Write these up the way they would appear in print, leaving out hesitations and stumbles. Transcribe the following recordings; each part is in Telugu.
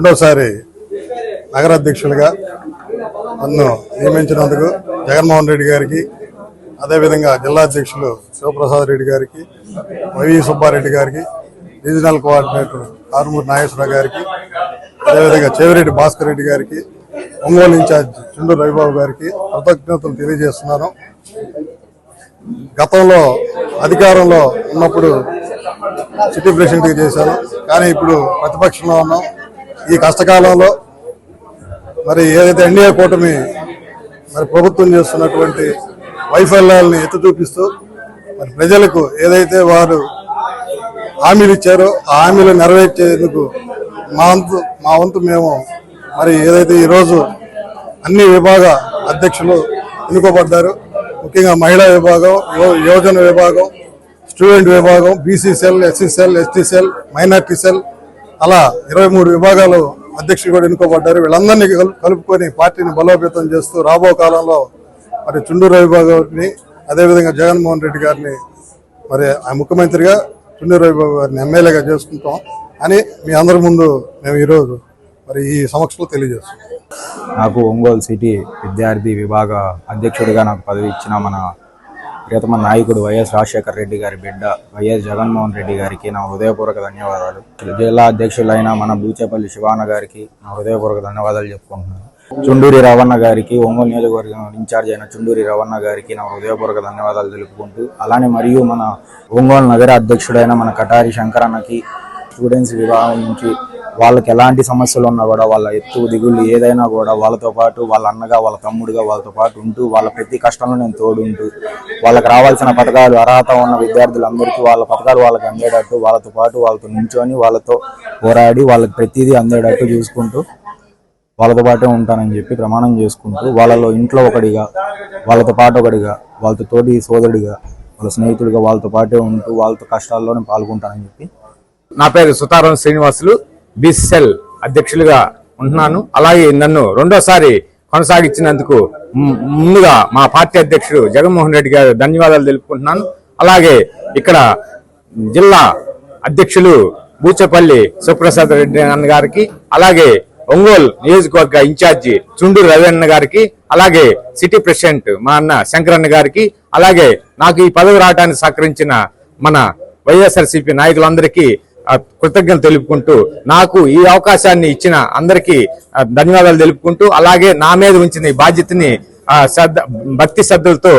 రెండోసారి నగరాధ్యక్షులుగా నన్ను నియమించినందుకు జగన్మోహన్ రెడ్డి గారికి, అదేవిధంగా జిల్లా అధ్యక్షులు శివప్రసాద్ రెడ్డి గారికి, వైవి సుబ్బారెడ్డి గారికి, రీజనల్ కోఆర్డినేటర్ కారుమూరి నాగేశ్వరరావు గారికి, అదేవిధంగా చెవిరెడ్డి భాస్కర్ రెడ్డి గారికి, ఒంగోలు ఇన్ఛార్జ్ చుండూరు రవిబాబు గారికి కృతజ్ఞతలు తెలియజేస్తున్నాను. గతంలో అధికారంలో ఉన్నప్పుడు సిటీ ప్రెసిడెంట్గా చేశాను, కానీ ఇప్పుడు ప్రతిపక్షంలో ఉన్నాం. ఈ కష్టకాలంలో మరి ఏదైతే ఎన్డీఏ కూటమి మరి ప్రభుత్వం చేస్తున్నటువంటి వైఫల్యాలని ఎత్తి చూపిస్తూ మరి ప్రజలకు ఏదైతే వారు హామీలు ఇచ్చారో ఆ హామీలు నెరవేర్చేందుకు మా వంతు మేము మరి ఏదైతే ఈరోజు అన్ని విభాగ అధ్యక్షులు ఎన్నుకోబడ్డారు. ముఖ్యంగా మహిళా విభాగం, యువజన విభాగం, స్టూడెంట్ విభాగం, BC cell, SC cell, ST cell, minority cell, అలా 23 విభాగాలు అధ్యక్షులు కూడా ఎన్నుకోబడ్డారు. వీళ్ళందరినీ కలుపుకొని పార్టీని బలోపేతం చేస్తూ రాబో కాలంలో మరి చుండూరు రవిబాబు గారిని, అదేవిధంగా జగన్మోహన్ రెడ్డి గారిని మరి ఆ ముఖ్యమంత్రిగా, చుండూరు రవిబాబు గారిని ఎమ్మెల్యేగా చేసుకుంటాం అని మీ అందరి ముందు మేము ఈరోజు మరి ఈ సమక్షంలో తెలియజేస్తున్నాం. నాకు ఒంగోలు సిటీ విద్యార్థి విభాగ అధ్యక్షుడిగా నాకు పదవి ఇచ్చిన మన ప్రియతమ నాయకుడు వైఎస్ రాజశేఖర రెడ్డి గారి బిడ్డ వైఎస్ జగన్మోహన్ రెడ్డి గారికి నా హృదయపూర్వక ధన్యవాదాలు. జిల్లా అధ్యక్షులైన మన బూచేపల్లి శివాన గారికి నా హృదయపూర్వక ధన్యవాదాలు చెప్పుకుంటున్నాను. చుండూరి రవణ గారికి, ఒంగోలు నియోజకవర్గం ఇన్ఛార్జ్ అయిన చుండూరి రవణ గారికి నా హృదయపూర్వక ధన్యవాదాలు తెలుపుకుంటూ, అలానే మరియు మన ఒంగోలు నగర అధ్యక్షుడైన మన కటారి శంకరన్నకి, స్టూడెంట్స్ విభాగం నుంచి వాళ్ళకి ఎలాంటి సమస్యలు ఉన్నా కూడా వాళ్ళ ఎత్తు దిగుళ్ళు ఏదైనా కూడా వాళ్ళతో పాటు, వాళ్ళ అన్నగా, వాళ్ళ తమ్ముడుగా వాళ్ళతో పాటు ఉంటూ, వాళ్ళ ప్రతి కష్టంలో నేను తోడుంటూ, వాళ్ళకి రావాల్సిన పథకాలు, అర్హత ఉన్న విద్యార్థులందరికీ వాళ్ళ పథకాలు వాళ్ళకి అందేటట్టు, వాళ్ళతో పాటు వాళ్ళతో నించొని వాళ్ళతో పోరాడి వాళ్ళకి ప్రతిదీ అందేటట్టు చూసుకుంటూ వాళ్ళతో పాటే ఉంటానని చెప్పి ప్రమాణం చేసుకుంటూ, వాళ్ళలో ఇంట్లో ఒకడిగా, వాళ్ళతో పాటు ఒకడిగా, వాళ్ళతో తోటి సోదరుడిగా, వాళ్ళ స్నేహితుడిగా వాళ్ళతో పాటే ఉంటూ వాళ్ళతో కష్టాల్లోనే పాల్గొంటానని చెప్పి. నా పేరు సుతారం శ్రీనివాసులు, బీసీఎల్ అధ్యక్షులుగా ఉంటున్నాను. అలాగే నన్ను రెండోసారి కొనసాగించినందుకు ముందుగా మా పార్టీ అధ్యక్షుడు జగన్మోహన్ రెడ్డి గారు ధన్యవాదాలు తెలుపుకుంటున్నాను. అలాగే ఇక్కడ జిల్లా అధ్యక్షులు బూచేపల్లి శివప్రసాద్ రెడ్డి అన్న గారికి, అలాగే ఒంగోలు నియోజకవర్గ ఇన్ఛార్జి చుండూరు రవణ గారికి, అలాగే సిటీ ప్రెసిడెంట్ మా అన్న శంకరన్న గారికి, అలాగే నాకు ఈ పదవి రావడానికి సహకరించిన మన వైఎస్ఆర్సీపీ నాయకులందరికీ కృతజ్ఞతలు తెలుపుకుంటూ, నాకు ఈ అవకాశాన్ని ఇచ్చిన అందరికీ ధన్యవాదాలు తెలుపుకుంటూ, అలాగే నా మీద ఉంచిన ఈ బాధ్యతని భక్తి శ్రద్ధలతో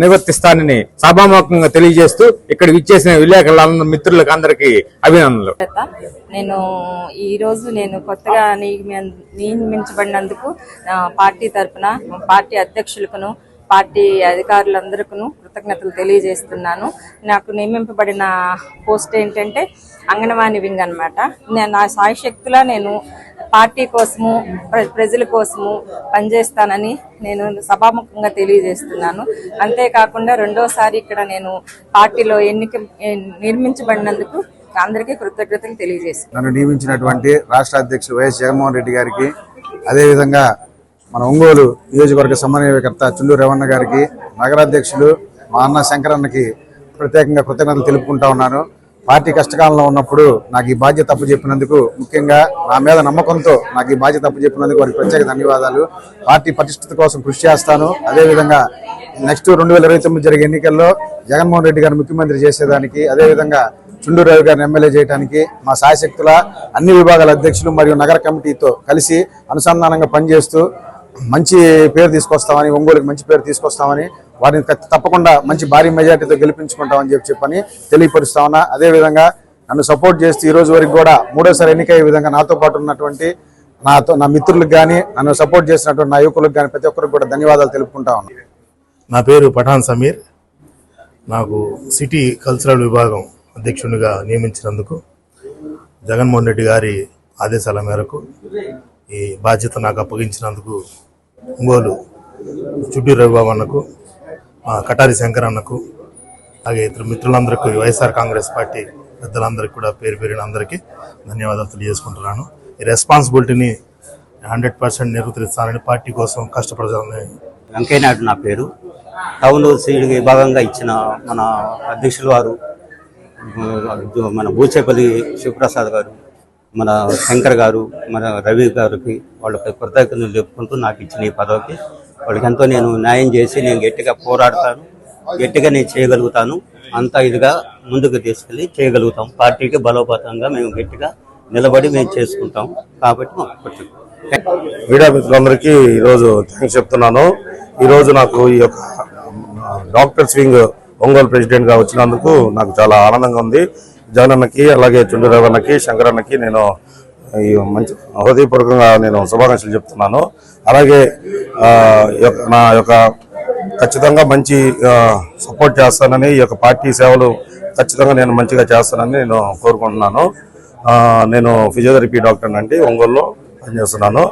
నిర్వర్తిస్తానని సభాముఖంగా తెలియజేస్తూ ఇక్కడికి ఇచ్చేసిన విలేకరుల మిత్రులకు అందరికీ అభినందనలు. నేను కొత్తగా నియమించబడినందుకు పార్టీ తరఫున పార్టీ అధ్యక్షులకును పార్టీ అధికారులందరికీ కృతజ్ఞతలు తెలియజేస్తున్నాను. నాకు నియమింపబడిన పోస్ట్ ఏంటంటే అంగన్వాడీ వింగ్ అనమాట. నా సాయశక్తులా నేను పార్టీ కోసము, ప్రజల కోసము పనిచేస్తానని నేను సభాముఖంగా తెలియజేస్తున్నాను. అంతేకాకుండా రెండోసారి ఇక్కడ నేను పార్టీలో నిర్మించబడినందుకు అందరికీ కృతజ్ఞతలు తెలియజేస్తున్నాను. నన్ను నియమించినటువంటి రాష్ట్ర అధ్యక్షుడు వైఎస్ జగన్మోహన్ రెడ్డి గారికి, అదేవిధంగా మన ఒంగోలు నియోజకవర్గ సమన్వయకర్త చుండూరు రవణ గారికి, నగరాధ్యక్షులు మా అన్న శంకరన్నకి ప్రత్యేకంగా కృతజ్ఞతలు తెలుపుకుంటా ఉన్నాను. పార్టీ కష్టకాలంలో ఉన్నప్పుడు నాకు ఈ బాధ్యత అప్పచెప్పినందుకు, ముఖ్యంగా నా మీద నమ్మకంతో నాకు ఈ బాధ్యత అప్పచెప్పినందుకు వారికి ప్రత్యేక ధన్యవాదాలు. పార్టీ పటిష్టత కోసం కృషి చేస్తాను. అదేవిధంగా నెక్స్ట్ 2029 జరిగే ఎన్నికల్లో జగన్మోహన్ రెడ్డి గారిని ముఖ్యమంత్రి చేసేదానికి, అదేవిధంగా చుండూరు రవి గారిని ఎమ్మెల్యే చేయడానికి మా సాయశక్తుల అన్ని విభాగాల అధ్యక్షులు మరియు నగర కమిటీతో కలిసి అనుసంధానంగా పనిచేస్తూ మంచి పేరు తీసుకొస్తామని, ఒంగోలుకి మంచి పేరు తీసుకొస్తామని, వారిని తప్పకుండా మంచి భారీ మెజార్టీతో గెలిపించుకుంటామని చెప్పని తెలియపరుస్తా ఉన్నా. అదేవిధంగా నన్ను సపోర్ట్ చేస్తూ ఈ రోజు వరకు కూడా మూడోసారి ఎన్నికయ్యే విధంగా నాతో పాటు ఉన్నటువంటి నా మిత్రులకు కానీ, నన్ను సపోర్ట్ చేసినటువంటి నా యువకులకు కానీ ప్రతి ఒక్కరికి కూడా ధన్యవాదాలు తెలుపుకుంటా ఉన్నా. నా పేరు పఠాన్ సమీర్. నాకు సిటీ కల్చరల్ విభాగం అధ్యక్షునిగా నియమించినందుకు జగన్మోహన్ రెడ్డి గారి ఆదేశాల మేరకు ఈ బాధ్యత నాకు అప్పగించినందుకు ఒంగోలు చుండూరు రవిబాబు అన్నకు, కటారి శంకర్ అన్నకు, అలాగే ఇతర మిత్రులందరికీ, వైఎస్ఆర్ కాంగ్రెస్ పార్టీ పెద్దలందరికీ కూడా పేరు పేరున అందరికీ ధన్యవాదాలు తెలియజేసుకుంటున్నాను. ఈ రెస్పాన్సిబిలిటీని 100% నిర్వర్తిస్తానని, పార్టీ కోసం కష్టపడతానని. వెంకయ్య నాయుడు నా పేరు. టౌన్ సీడ్ విభాగంగా ఇచ్చిన మన అధ్యక్షులు వారు మన బూచేపల్లి శివప్రసాద్ గారు, మన శంకర్ గారు, మన రవి గారికి వాళ్ళకి కృతజ్ఞతలు చెప్పుకుంటూ నాకు ఇచ్చిన ఈ పదవికి వాళ్ళకి ఎంతో నేను న్యాయం చేసి నేను గట్టిగా పోరాడతాను, గట్టిగా నేను చేయగలుగుతాను, అంతా ఇదిగా ముందుకు తీసుకెళ్ళి చేయగలుగుతాం. పార్టీకి బలోపేతంగా మేము గట్టిగా నిలబడి మేము చేసుకుంటాం. కాబట్టి మీడియా మిత్రులందరికీ ఈరోజు థ్యాంక్స్ చెప్తున్నాను. ఈరోజు నాకు ఈ యొక్క డాక్టర్స్ వింగ్ ఒంగోలు ప్రెసిడెంట్ గా వచ్చినందుకు నాకు చాలా ఆనందంగా ఉంది. జగనన్నకి, అలాగే చుండు రేవన్నకి, శంకరన్నకి నేను ఈ మంచి హృదయపూర్వకంగా నేను శుభాకాంక్షలు చెప్తున్నాను. అలాగే నా యొక్క ఖచ్చితంగా మంచి సపోర్ట్ చేస్తానని, ఈ యొక్క పార్టీ సేవలు ఖచ్చితంగా నేను మంచిగా చేస్తానని నేను కోరుకుంటున్నాను. నేను ఫిజియోథెరపీ డాక్టర్ అండి, ఒంగోలులో పనిచేస్తున్నాను.